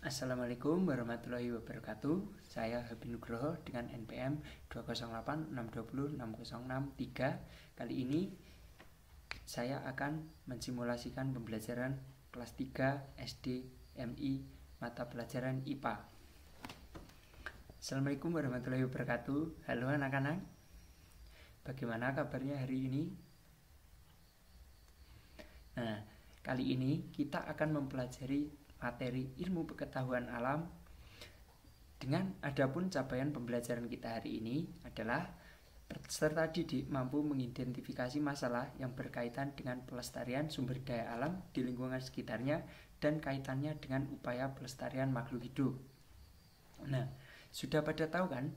Assalamualaikum warahmatullahi wabarakatuh. Saya Habib Nugroho dengan NPM 20862060663. Kali ini saya akan mensimulasikan pembelajaran kelas 3 SD MI mata pelajaran IPA. Assalamualaikum warahmatullahi wabarakatuh. Halo anak-anak. Bagaimana kabarnya hari ini? Nah, kali ini kita akan mempelajari materi ilmu pengetahuan alam. Dengan adapun capaian pembelajaran kita hari ini adalah peserta didik mampu mengidentifikasi masalah yang berkaitan dengan pelestarian sumber daya alam di lingkungan sekitarnya dan kaitannya dengan upaya pelestarian makhluk hidup. Nah, sudah pada tahu kan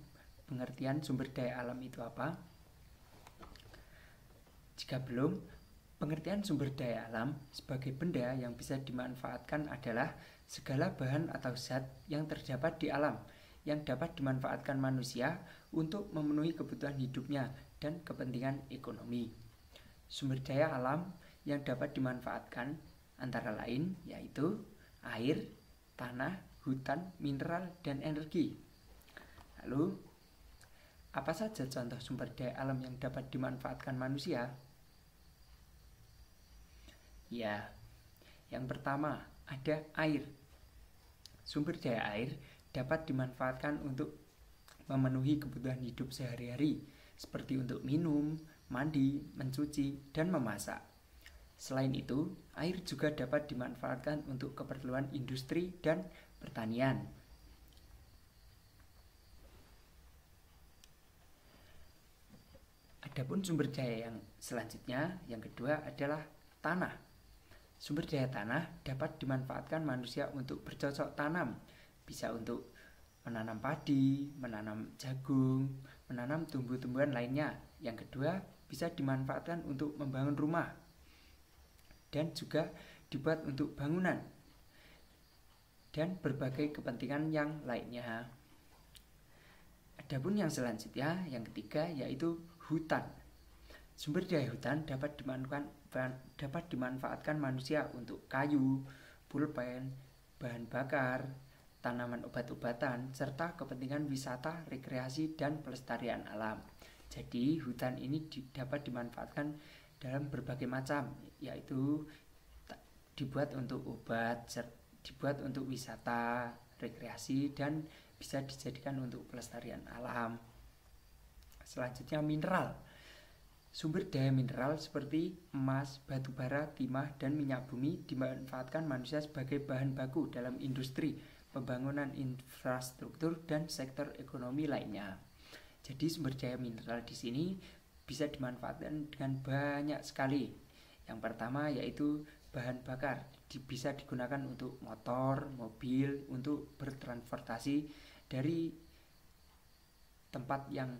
pengertian sumber daya alam itu apa? Jika belum, pengertian sumber daya alam sebagai benda yang bisa dimanfaatkan adalah segala bahan atau zat yang terdapat di alam yang dapat dimanfaatkan manusia untuk memenuhi kebutuhan hidupnya dan kepentingan ekonomi. Sumber daya alam yang dapat dimanfaatkan antara lain yaitu air, tanah, hutan, mineral, dan energi. Lalu, apa saja contoh sumber daya alam yang dapat dimanfaatkan manusia? Ya, yang pertama ada air. Sumber daya air dapat dimanfaatkan untuk memenuhi kebutuhan hidup sehari-hari, seperti untuk minum, mandi, mencuci, dan memasak. Selain itu, air juga dapat dimanfaatkan untuk keperluan industri dan pertanian. Adapun sumber daya yang selanjutnya, yang kedua adalah tanah. Sumber daya tanah dapat dimanfaatkan manusia untuk bercocok tanam, bisa untuk menanam padi, menanam jagung, menanam tumbuh-tumbuhan lainnya. Yang kedua, bisa dimanfaatkan untuk membangun rumah dan juga dibuat untuk bangunan dan berbagai kepentingan yang lainnya. Adapun yang selanjutnya, yang ketiga yaitu hutan. Sumber daya hutan dapat dimanfaatkan manusia untuk kayu, pulpen, bahan bakar, tanaman obat-obatan, serta kepentingan wisata, rekreasi, dan pelestarian alam. Jadi hutan ini dapat dimanfaatkan dalam berbagai macam, yaitu dibuat untuk obat, dibuat untuk wisata, rekreasi, dan bisa dijadikan untuk pelestarian alam. Selanjutnya mineral. Sumber daya mineral seperti emas, batu bara, timah, dan minyak bumi dimanfaatkan manusia sebagai bahan baku dalam industri, pembangunan infrastruktur, dan sektor ekonomi lainnya. Jadi sumber daya mineral di sini bisa dimanfaatkan dengan banyak sekali. Yang pertama yaitu bahan bakar, bisa digunakan untuk motor, mobil, untuk bertransportasi dari tempat yang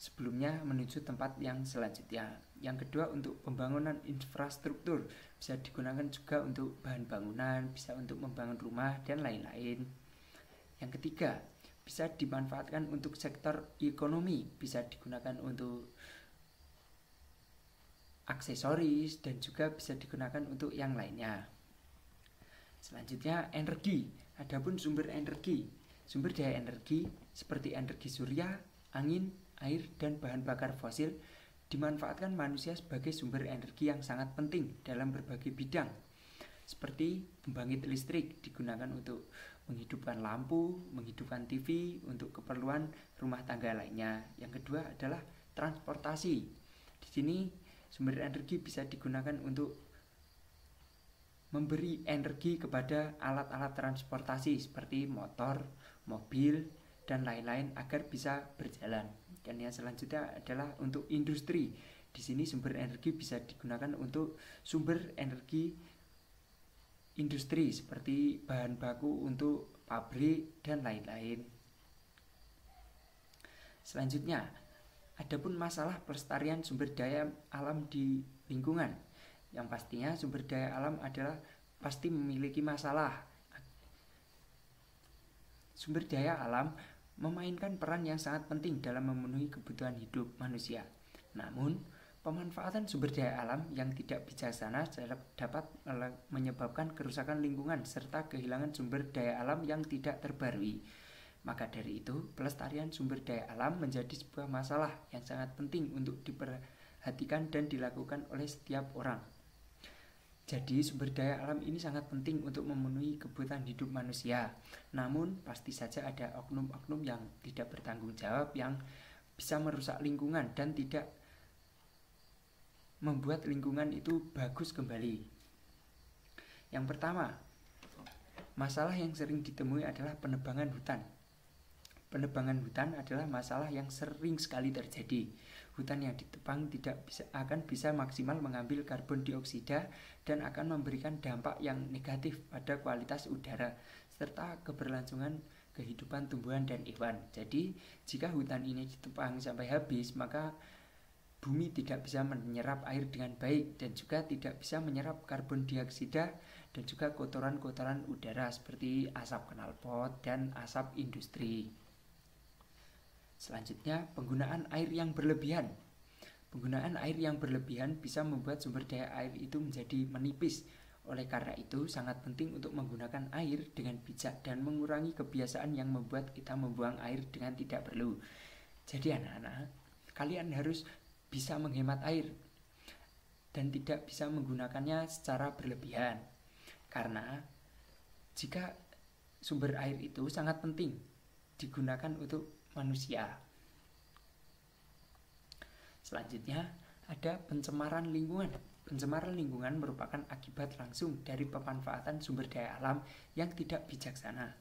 sebelumnya menuju tempat yang selanjutnya. Yang kedua untuk pembangunan infrastruktur, bisa digunakan juga untuk bahan bangunan, bisa untuk membangun rumah dan lain-lain. Yang ketiga, bisa dimanfaatkan untuk sektor ekonomi, bisa digunakan untuk aksesoris dan juga bisa digunakan untuk yang lainnya. Selanjutnya energi. Adapun sumber energi, sumber daya energi seperti energi surya, angin, air, dan bahan bakar fosil dimanfaatkan manusia sebagai sumber energi yang sangat penting dalam berbagai bidang. Seperti pembangkit listrik digunakan untuk menghidupkan lampu, menghidupkan TV, untuk keperluan rumah tangga lainnya. Yang kedua adalah transportasi. Di sini sumber energi bisa digunakan untuk memberi energi kepada alat-alat transportasi seperti motor, mobil, dan lain-lain agar bisa berjalan. Dan yang selanjutnya adalah untuk industri. Di sini sumber energi bisa digunakan untuk sumber energi industri seperti bahan baku untuk pabrik dan lain-lain. Selanjutnya, adapun masalah pelestarian sumber daya alam di lingkungan. Yang pastinya sumber daya alam adalah pasti memiliki masalah. Sumber daya alam memainkan peran yang sangat penting dalam memenuhi kebutuhan hidup manusia. Namun, Pemanfaatan sumber daya alam yang tidak bijaksana dapat menyebabkan kerusakan lingkungan serta kehilangan sumber daya alam yang tidak terbarui. Maka dari itu, pelestarian sumber daya alam menjadi sebuah masalah yang sangat penting untuk diperhatikan dan dilakukan oleh setiap orang. Jadi, sumber daya alam ini sangat penting untuk memenuhi kebutuhan hidup manusia. Namun, pasti saja ada oknum-oknum yang tidak bertanggung jawab yang bisa merusak lingkungan dan tidak membuat lingkungan itu bagus kembali. Yang pertama, masalah yang sering ditemui adalah penebangan hutan. Penebangan hutan adalah masalah yang sering sekali terjadi. Hutan yang ditebang tidak akan bisa maksimal mengambil karbon dioksida dan akan memberikan dampak yang negatif pada kualitas udara serta keberlangsungan kehidupan tumbuhan dan hewan. Jadi, jika hutan ini ditebang sampai habis, maka bumi tidak bisa menyerap air dengan baik dan juga tidak bisa menyerap karbon dioksida dan juga kotoran-kotoran udara seperti asap knalpot dan asap industri. Selanjutnya, penggunaan air yang berlebihan. Penggunaan air yang berlebihan bisa membuat sumber daya air itu menjadi menipis. Oleh karena itu, sangat penting untuk menggunakan air dengan bijak dan mengurangi kebiasaan yang membuat kita membuang air dengan tidak perlu. Jadi anak-anak, kalian harus bisa menghemat air dan tidak bisa menggunakannya secara berlebihan. Karena jika sumber air itu sangat penting digunakan untuk manusia. Selanjutnya, ada pencemaran lingkungan. Pencemaran lingkungan merupakan akibat langsung dari pemanfaatan sumber daya alam yang tidak bijaksana.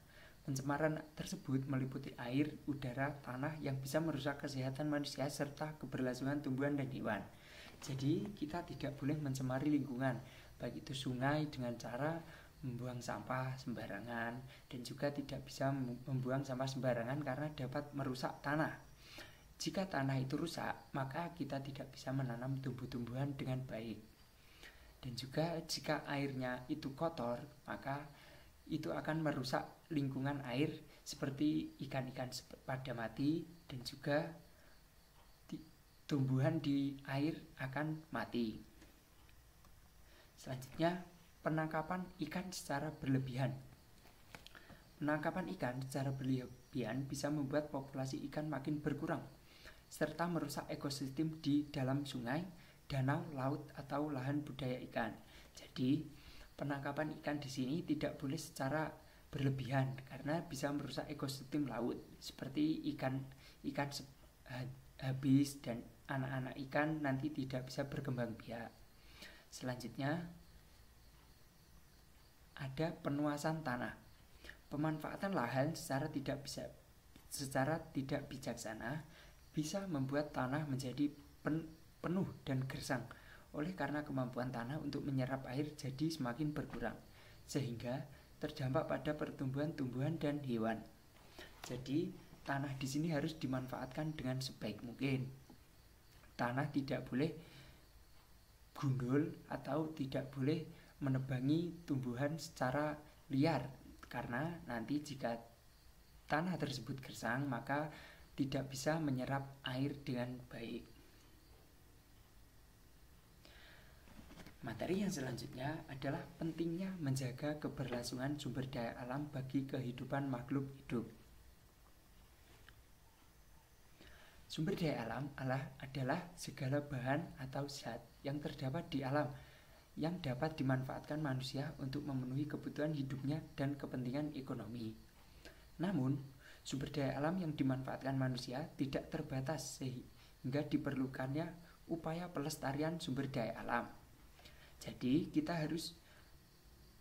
Pencemaran tersebut meliputi air, udara, tanah yang bisa merusak kesehatan manusia serta keberlangsungan tumbuhan dan hewan. Jadi, kita tidak boleh mencemari lingkungan, baik itu sungai dengan cara membuang sampah sembarangan dan juga tidak bisa membuang sampah sembarangan karena dapat merusak tanah. Jika tanah itu rusak, maka kita tidak bisa menanam tumbuh-tumbuhan dengan baik. Dan juga jika airnya itu kotor, maka itu akan merusak lingkungan air seperti ikan-ikan pada mati dan juga tumbuhan di air akan mati. Selanjutnya, penangkapan ikan secara berlebihan. Penangkapan ikan secara berlebihan bisa membuat populasi ikan makin berkurang serta merusak ekosistem di dalam sungai, danau, laut atau lahan budaya ikan. Jadi, penangkapan ikan di sini tidak boleh secara berlebihan karena bisa merusak ekosistem laut seperti ikan habis dan anak-anak ikan nanti tidak bisa berkembang biak. Selanjutnya ada penuasan tanah. Pemanfaatan lahan secara tidak bijaksana bisa membuat tanah menjadi penuh dan gersang. Oleh karena kemampuan tanah untuk menyerap air jadi semakin berkurang, sehingga terdampak pada pertumbuhan tumbuhan dan hewan. Jadi, tanah di sini harus dimanfaatkan dengan sebaik mungkin. Tanah tidak boleh gundul atau tidak boleh menebangi tumbuhan secara liar, karena nanti jika tanah tersebut gersang, maka tidak bisa menyerap air dengan baik. Materi yang selanjutnya adalah pentingnya menjaga keberlangsungan sumber daya alam bagi kehidupan makhluk hidup. Sumber daya alam adalah segala bahan atau zat yang terdapat di alam yang dapat dimanfaatkan manusia untuk memenuhi kebutuhan hidupnya dan kepentingan ekonomi. Namun, sumber daya alam yang dimanfaatkan manusia tidak terbatas sehingga diperlukannya upaya pelestarian sumber daya alam. Jadi, kita harus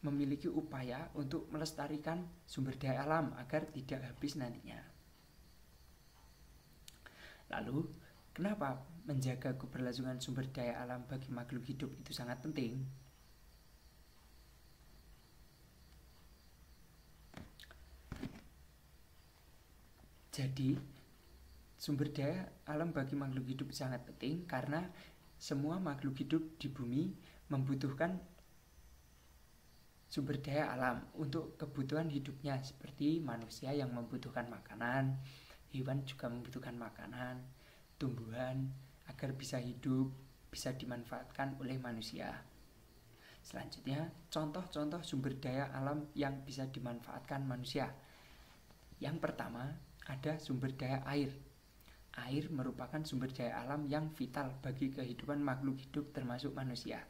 memiliki upaya untuk melestarikan sumber daya alam agar tidak habis nantinya. Lalu, kenapa menjaga keberlangsungan sumber daya alam bagi makhluk hidup itu sangat penting? Jadi, sumber daya alam bagi makhluk hidup sangat penting karena semua makhluk hidup di bumi membutuhkan sumber daya alam untuk kebutuhan hidupnya, seperti manusia yang membutuhkan makanan, hewan juga membutuhkan makanan, tumbuhan agar bisa hidup, bisa dimanfaatkan oleh manusia. Selanjutnya, contoh-contoh sumber daya alam yang bisa dimanfaatkan manusia. Yang pertama, ada sumber daya air. Air merupakan sumber daya alam yang vital bagi kehidupan makhluk hidup termasuk manusia.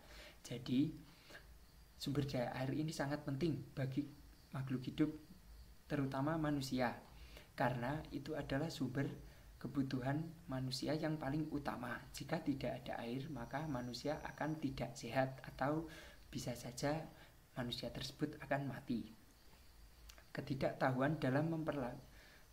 Jadi, sumber daya air ini sangat penting bagi makhluk hidup terutama manusia, karena itu adalah sumber kebutuhan manusia yang paling utama. Jika tidak ada air, maka manusia akan tidak sehat atau bisa saja manusia tersebut akan mati. Ketidaktahuan dalam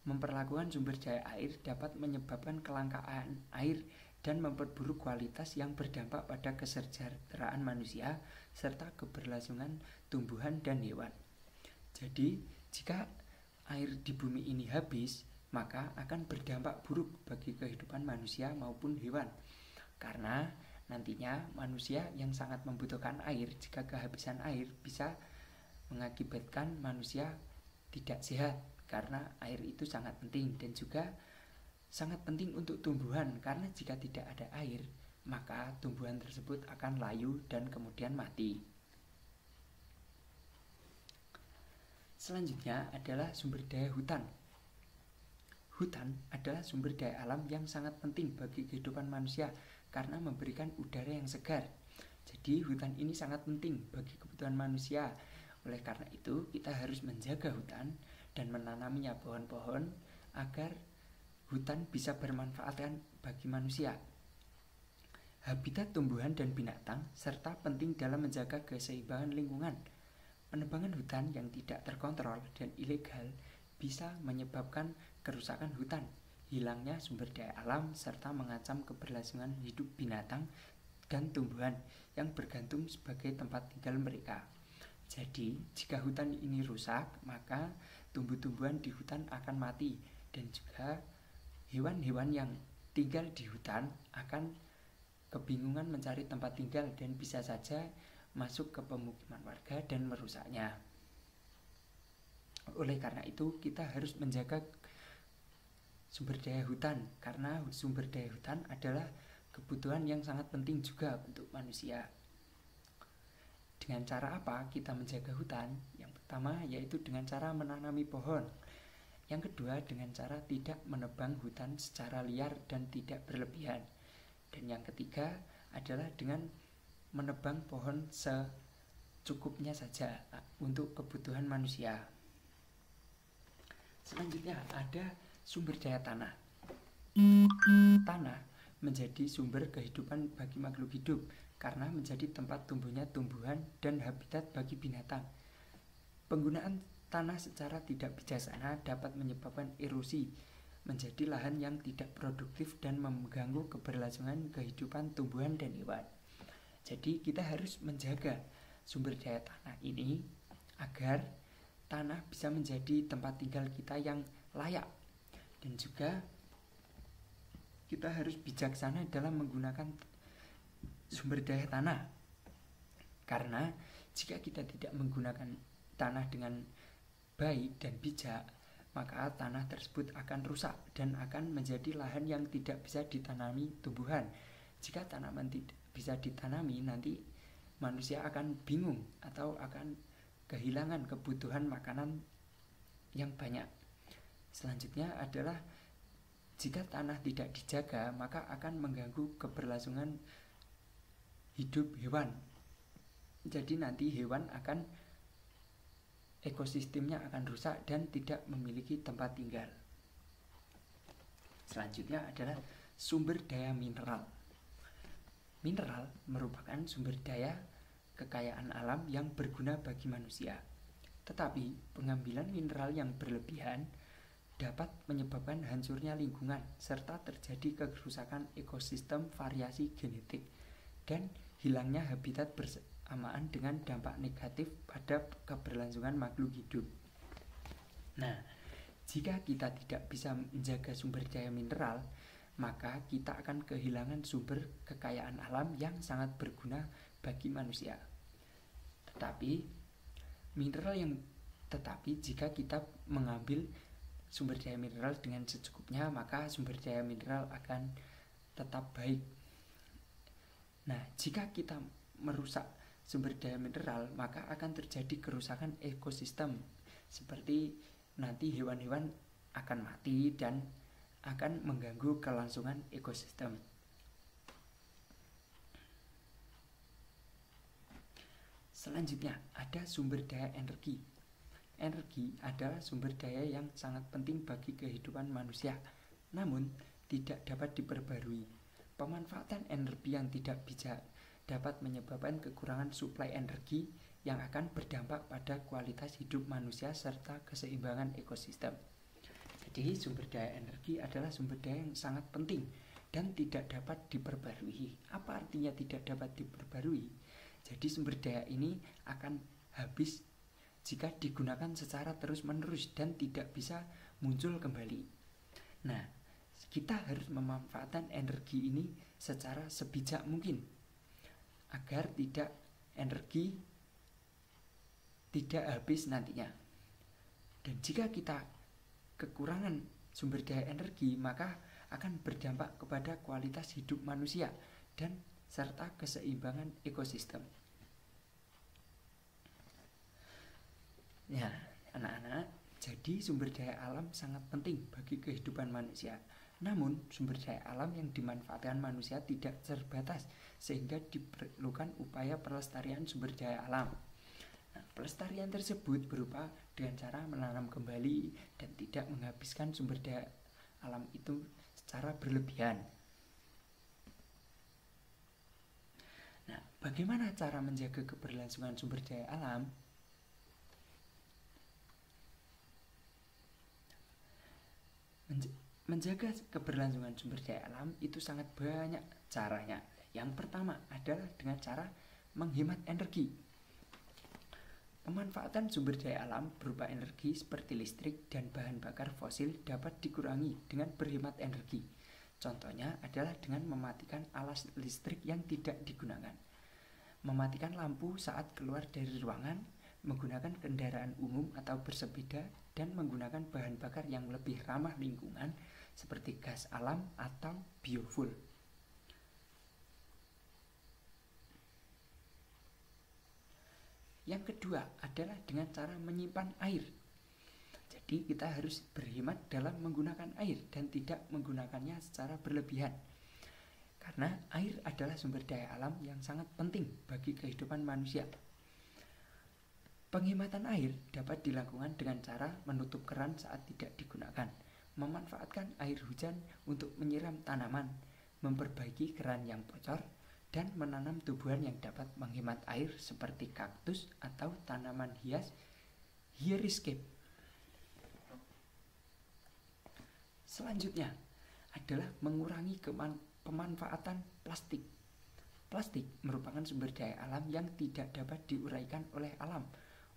memperlakukan sumber daya air dapat menyebabkan kelangkaan air dan memperburuk kualitas yang berdampak pada kesejahteraan manusia serta keberlangsungan tumbuhan dan hewan. Jadi, jika air di bumi ini habis, maka akan berdampak buruk bagi kehidupan manusia maupun hewan. Karena nantinya manusia yang sangat membutuhkan air, jika kehabisan air bisa mengakibatkan manusia tidak sehat, karena air itu sangat penting dan juga sangat penting untuk tumbuhan, karena jika tidak ada air maka tumbuhan tersebut akan layu dan kemudian mati. Selanjutnya adalah sumber daya hutan. Hutan adalah sumber daya alam yang sangat penting bagi kehidupan manusia karena memberikan udara yang segar. Jadi hutan ini sangat penting bagi kebutuhan manusia. Oleh karena itu kita harus menjaga hutan dan menanaminya pohon-pohon agar hutan bisa bermanfaat bagi manusia. Habitat tumbuhan dan binatang serta penting dalam menjaga keseimbangan lingkungan. Penebangan hutan yang tidak terkontrol dan ilegal bisa menyebabkan kerusakan hutan, hilangnya sumber daya alam serta mengancam keberlangsungan hidup binatang dan tumbuhan yang bergantung sebagai tempat tinggal mereka. Jadi, jika hutan ini rusak, maka tumbuh-tumbuhan di hutan akan mati dan juga hewan-hewan yang tinggal di hutan akan kebingungan mencari tempat tinggal dan bisa saja masuk ke pemukiman warga dan merusaknya. Oleh karena itu, kita harus menjaga sumber daya hutan karena sumber daya hutan adalah kebutuhan yang sangat penting juga untuk manusia. Dengan cara apa kita menjaga hutan? Yang pertama yaitu dengan cara menanami pohon. Yang kedua dengan cara tidak menebang hutan secara liar dan tidak berlebihan. Dan yang ketiga adalah dengan menebang pohon secukupnya saja untuk kebutuhan manusia. Selanjutnya ada sumber daya tanah. Tanah menjadi sumber kehidupan bagi makhluk hidup karena menjadi tempat tumbuhnya tumbuhan dan habitat bagi binatang. Penggunaan tanah secara tidak bijaksana dapat menyebabkan erosi, menjadi lahan yang tidak produktif dan mengganggu keberlangsungan kehidupan tumbuhan dan hewan. Jadi kita harus menjaga sumber daya tanah ini agar tanah bisa menjadi tempat tinggal kita yang layak, dan juga kita harus bijaksana dalam menggunakan sumber daya tanah. Karena jika kita tidak menggunakan tanah dengan baik dan bijak, maka tanah tersebut akan rusak dan akan menjadi lahan yang tidak bisa ditanami tumbuhan. Jika tanaman tidak bisa ditanami, nanti manusia akan bingung atau akan kehilangan kebutuhan makanan yang banyak. Selanjutnya adalah jika tanah tidak dijaga, maka akan mengganggu keberlangsungan hidup hewan. Jadi nanti hewan akan ekosistemnya akan rusak dan tidak memiliki tempat tinggal. Selanjutnya adalah sumber daya mineral. Mineral merupakan sumber daya kekayaan alam yang berguna bagi manusia. Tetapi pengambilan mineral yang berlebihan dapat menyebabkan hancurnya lingkungan serta terjadi kerusakan ekosistem, variasi genetik, dan hilangnya habitat bersamaan dengan dampak negatif pada keberlangsungan makhluk hidup. Nah, jika kita tidak bisa menjaga sumber daya mineral, maka kita akan kehilangan sumber kekayaan alam yang sangat berguna bagi manusia. Tetapi jika kita mengambil sumber daya mineral dengan secukupnya, maka sumber daya mineral akan tetap baik. Nah, jika kita merusak sumber daya mineral, maka akan terjadi kerusakan ekosistem. Seperti nanti hewan-hewan akan mati dan akan mengganggu kelangsungan ekosistem. Selanjutnya, ada sumber daya energi. Energi adalah sumber daya yang sangat penting bagi kehidupan manusia, namun tidak dapat diperbarui. Pemanfaatan energi yang tidak bijak dapat menyebabkan kekurangan suplai energi yang akan berdampak pada kualitas hidup manusia serta keseimbangan ekosistem. Jadi sumber daya energi adalah sumber daya yang sangat penting dan tidak dapat diperbarui. Apa artinya tidak dapat diperbarui? Jadi sumber daya ini akan habis jika digunakan secara terus-menerus dan tidak bisa muncul kembali. Nah, kita harus memanfaatkan energi ini secara sebijak mungkin agar energi tidak habis nantinya. Dan jika kita kekurangan sumber daya energi, maka akan berdampak kepada kualitas hidup manusia dan serta keseimbangan ekosistem. Ya, anak-anak, jadi sumber daya alam sangat penting bagi kehidupan manusia. Namun, sumber daya alam yang dimanfaatkan manusia tidak terbatas, sehingga diperlukan upaya pelestarian sumber daya alam. Nah, pelestarian tersebut berupa dengan cara menanam kembali dan tidak menghabiskan sumber daya alam itu secara berlebihan. Nah, bagaimana cara menjaga keberlangsungan sumber daya alam? Menjaga keberlangsungan sumber daya alam itu sangat banyak caranya. Yang pertama adalah dengan cara menghemat energi. Pemanfaatan sumber daya alam berupa energi seperti listrik dan bahan bakar fosil dapat dikurangi dengan berhemat energi. Contohnya adalah dengan mematikan alas listrik yang tidak digunakan, mematikan lampu saat keluar dari ruangan, menggunakan kendaraan umum atau bersepeda, dan menggunakan bahan bakar yang lebih ramah lingkungan seperti gas alam atau biofuel. Yang kedua adalah dengan cara menyimpan air. Jadi kita harus berhemat dalam menggunakan air dan tidak menggunakannya secara berlebihan. Karena air adalah sumber daya alam yang sangat penting bagi kehidupan manusia. Penghematan air dapat dilakukan dengan cara menutup keran saat tidak digunakan, memanfaatkan air hujan untuk menyiram tanaman, memperbaiki keran yang bocor, dan menanam tumbuhan yang dapat menghemat air seperti kaktus atau tanaman hias hieriscape. Selanjutnya adalah mengurangi pemanfaatan plastik. Plastik merupakan sumber daya alam yang tidak dapat diuraikan oleh alam.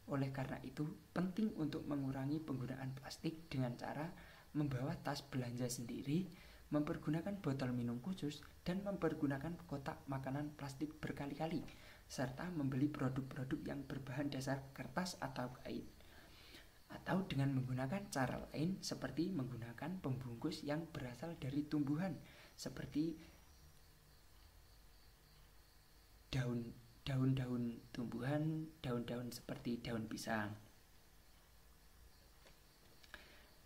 Oleh karena itu, penting untuk mengurangi penggunaan plastik dengan cara membawa tas belanja sendiri, mempergunakan botol minum khusus, dan mempergunakan kotak makanan plastik berkali-kali, serta membeli produk-produk yang berbahan dasar kertas atau kain. Atau dengan menggunakan cara lain seperti menggunakan pembungkus yang berasal dari tumbuhan, seperti daun-daun tumbuhan, daun-daun seperti daun pisang.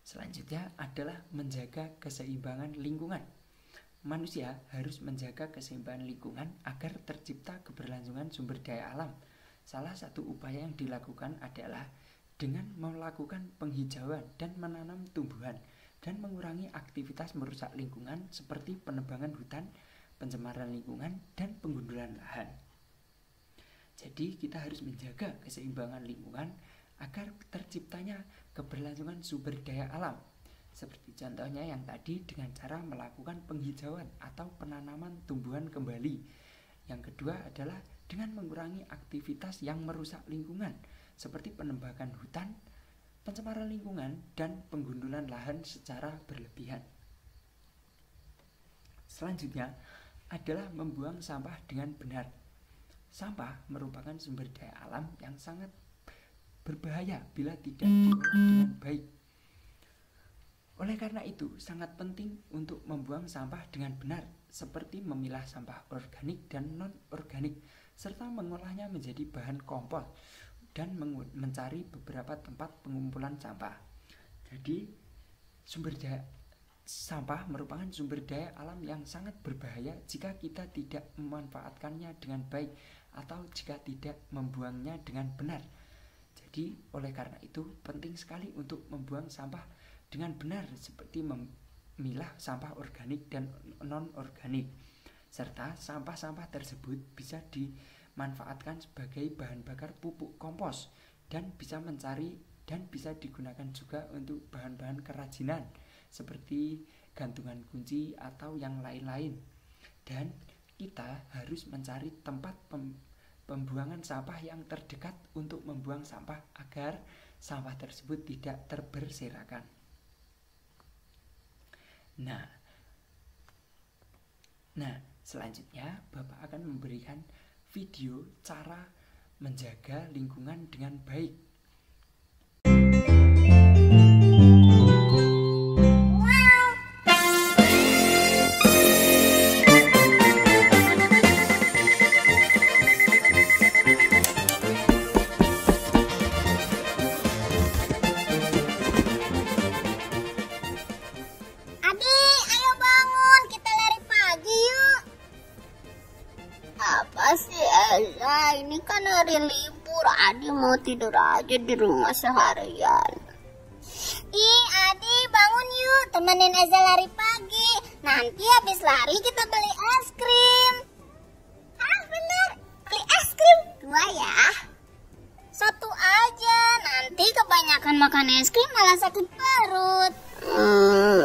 Selanjutnya adalah menjaga keseimbangan lingkungan. Manusia harus menjaga keseimbangan lingkungan agar tercipta keberlangsungan sumber daya alam. Salah satu upaya yang dilakukan adalah dengan melakukan penghijauan dan menanam tumbuhan dan mengurangi aktivitas merusak lingkungan seperti penebangan hutan, pencemaran lingkungan, dan penggundulan lahan. Jadi kita harus menjaga keseimbangan lingkungan agar terciptanya keberlangsungan sumber daya alam. Seperti contohnya yang tadi dengan cara melakukan penghijauan atau penanaman tumbuhan kembali. Yang kedua adalah dengan mengurangi aktivitas yang merusak lingkungan seperti penembakan hutan, pencemaran lingkungan, dan penggundulan lahan secara berlebihan. Selanjutnya adalah membuang sampah dengan benar. Sampah merupakan sumber daya alam yang sangat berbahaya bila tidak diolah dengan baik. Oleh karena itu, sangat penting untuk membuang sampah dengan benar, seperti memilah sampah organik dan non-organik, serta mengolahnya menjadi bahan kompos dan mencari beberapa tempat pengumpulan sampah. Jadi, sumber daya sampah merupakan sumber daya alam yang sangat berbahaya jika kita tidak memanfaatkannya dengan baik atau jika tidak membuangnya dengan benar. Jadi, oleh karena itu penting sekali untuk membuang sampah dengan benar, seperti memilah sampah organik dan non-organik. Serta sampah-sampah tersebut bisa dimanfaatkan sebagai bahan bakar pupuk kompos dan bisa digunakan juga untuk bahan-bahan kerajinan seperti gantungan kunci atau yang lain-lain. Dan kita harus mencari tempat pembuangan sampah yang terdekat untuk membuang sampah agar sampah tersebut tidak terberserakan. Nah, selanjutnya Bapak akan memberikan video cara menjaga lingkungan dengan baik. Ini kan hari libur, Adi mau tidur aja di rumah seharian. Ih, Adi bangun yuk, temenin Eza lari pagi. Nanti habis lari kita beli es krim. Ah bener, beli es krim 2 ya. 1 aja, nanti kebanyakan makan es krim malah sakit perut.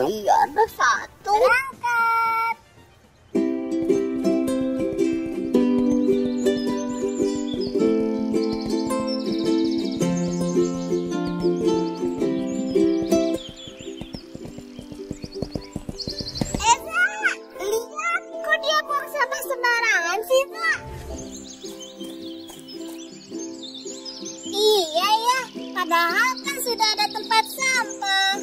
Iya ada 1. Berangkat. Iya ya, padahal kan sudah ada tempat sampah.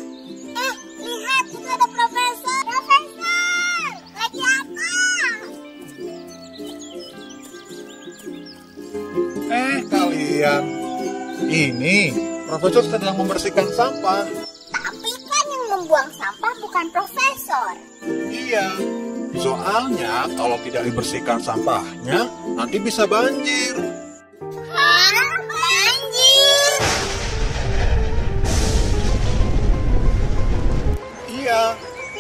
Lihat itu ada profesor. Profesor, lagi apa? Kalian, ini profesor sedang membersihkan sampah. Tapi kan yang membuang sampah bukan profesor. Iya, soalnya kalau tidak dibersihkan sampahnya, nanti bisa banjir. Banjir? Iya,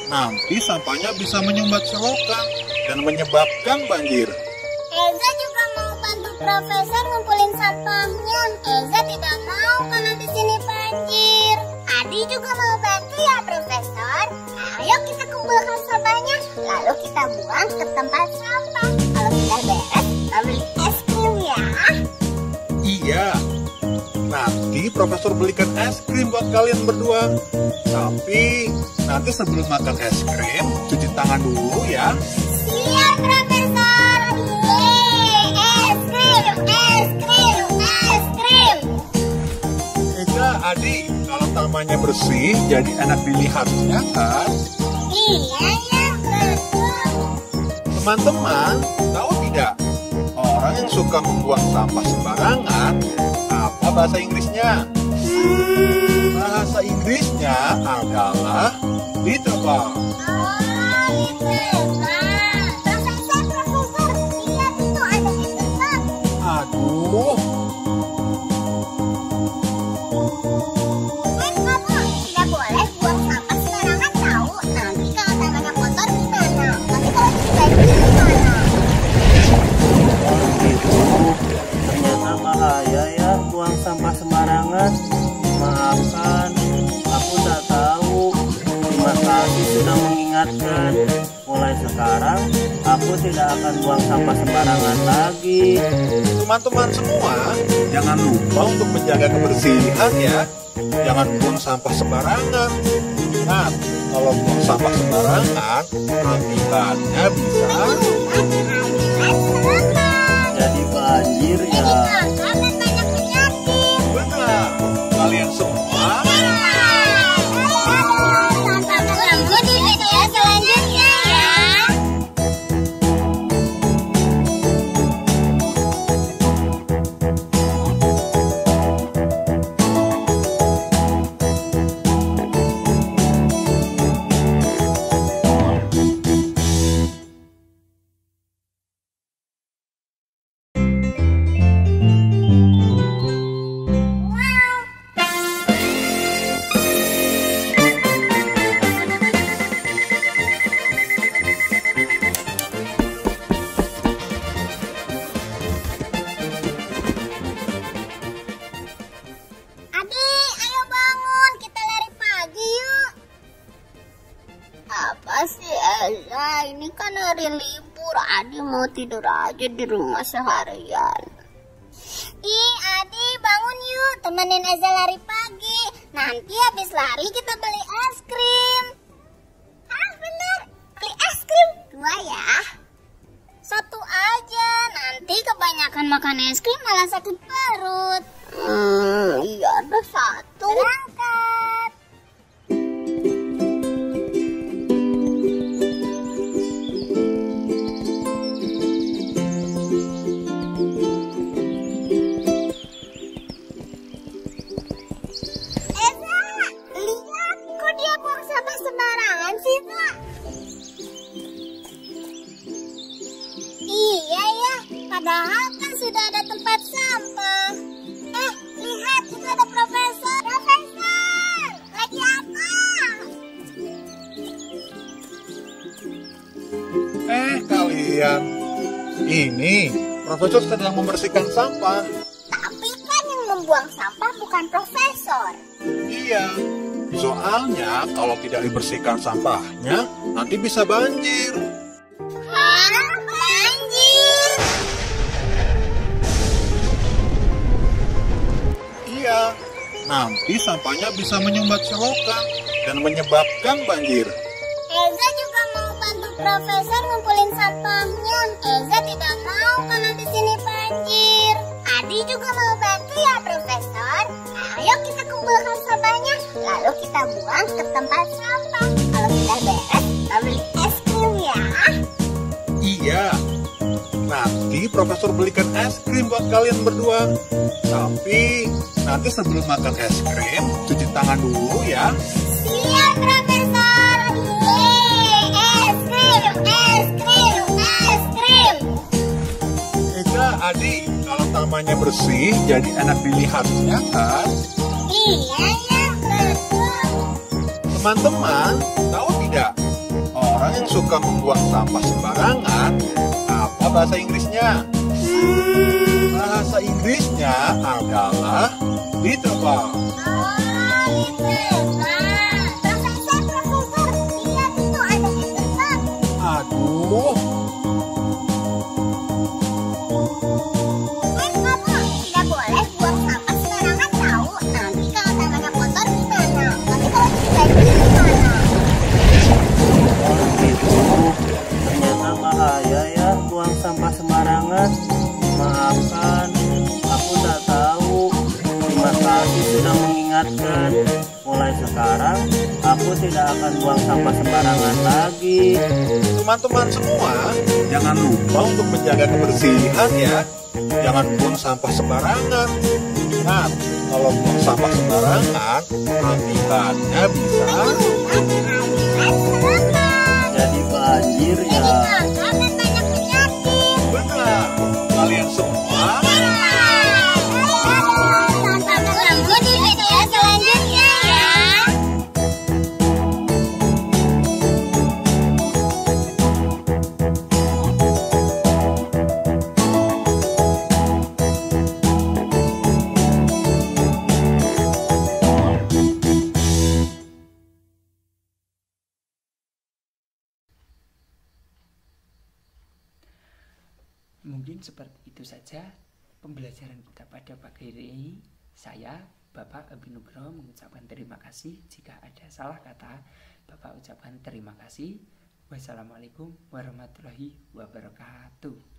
nanti sampahnya bisa menyumbat selokan dan menyebabkan banjir. Eza juga mau bantu profesor ngumpulin sampahnya. Eza tidak mau kalau di sini banjir. Adi juga mau bantu ya profesor. Ayo kita kumpulkan sampahnya, lalu kita buang ke tempat sampah. Kalau sudah beres, kita beli es krim ya. Iya, nanti profesor belikan es krim buat kalian berdua. Tapi nanti sebelum makan es krim, cuci tangan dulu ya. Siap profesor. Es krim, es krim, es krim. Eza, Adi, kalau tamannya bersih, jadi enak dilihatnya kan? Iya ya, betul. Teman-teman, tahu tidak? Orang yang suka membuang sampah sembarangan, apa bahasa Inggrisnya? Bahasa Inggrisnya adalah litterbug. Profesor, lihat itu ada litterbug. Aduh, Kamu tidak boleh buang sampah sembarangan tahu. Nanti kalau tangannya kotor gimana? Nanti kalau dicuci gimana? Ternyata bahaya ya buang sampah sembarangan. Maafkan, aku tak tahu. Terima kasih sudah mengingatkan. Mulai sekarang, aku tidak akan buang sampah sembarangan lagi. teman-teman semua, jangan lupa untuk menjaga kebersihan ya. Jangan buang sampah sembarangan. Ingat, kalau buang sampah sembarangan, akibatnya bisa Jadi banjir ya. benar. Kalian semua Sampai ketemu di video selanjutnya ya. ini kan hari libur, Adi mau tidur aja di rumah seharian. Ih, Adi bangun yuk, temenin Eza lari pagi. Nanti habis lari kita beli es krim. Ah bener, beli es krim 2 ya. 1 aja, nanti kebanyakan makan es krim malah sakit perut. Iya ada 1. Berangkat. Iya ya, padahal kan sudah ada tempat sampah. Lihat itu ada profesor. Profesor, lagi apa? Kalian, ini profesor sedang membersihkan sampah. Tapi kan yang membuang sampah bukan profesor. Iya, soalnya kalau tidak dibersihkan sampahnya, nanti bisa banjir. Hah? Banjir? Iya, nanti sampahnya bisa menyumbat selokan dan menyebabkan banjir. Eza juga mau bantu profesor ngumpulin sampahnya. Eza tidak mau kalau di sini banjir. Adi juga mau bantu ya profesor. Ayo kita kumpulkan sampahnya, lalu kita buang ke tempat sampah. Kalau sudah beres, kita beli es krim ya. Iya, nanti profesor belikan es krim buat kalian berdua. Tapi nanti sebelum makan es krim, cuci tangan dulu ya. Siap profesor. Yeay, es krim, es krim, es krim. Eza, Adi, kalau tamannya bersih, jadi enak dilihatnya kan? Iya ya, betul. Teman-teman, tahu tidak? Orang yang suka membuang sampah sembarangan, apa bahasa Inggrisnya? Bahasa Inggrisnya adalah litterbug. Profesor, lihat itu ada litterbug. Aduh, Kamu tidak boleh buang sampah sembarangan tahu. Nanti kalau tangannya kotor gimana? Nanti kalau dibanjir gimana? Oh gitu, ternyata bahaya ya buang sampah sembarangan. Maafkan, aku tak tahu. Terima kasih sudah mengingatkan. Mulai sekarang, aku tidak akan buang sampah sembarangan lagi. teman-teman semua, jangan lupa untuk menjaga kebersihan ya. Jangan buang sampah sembarangan. Ingat, kalau buang sampah sembarangan, akibatnya bisa Jadi banjir ya. benar. Kalian semua Sampai ketemu di video selanjutnya ya. Mungkin seperti itu saja pembelajaran kita pada pagi hari ini. Saya, Bapak Abi Nugroho, mengucapkan terima kasih. Jika ada salah kata, Bapak ucapkan terima kasih. Wassalamualaikum warahmatullahi wabarakatuh.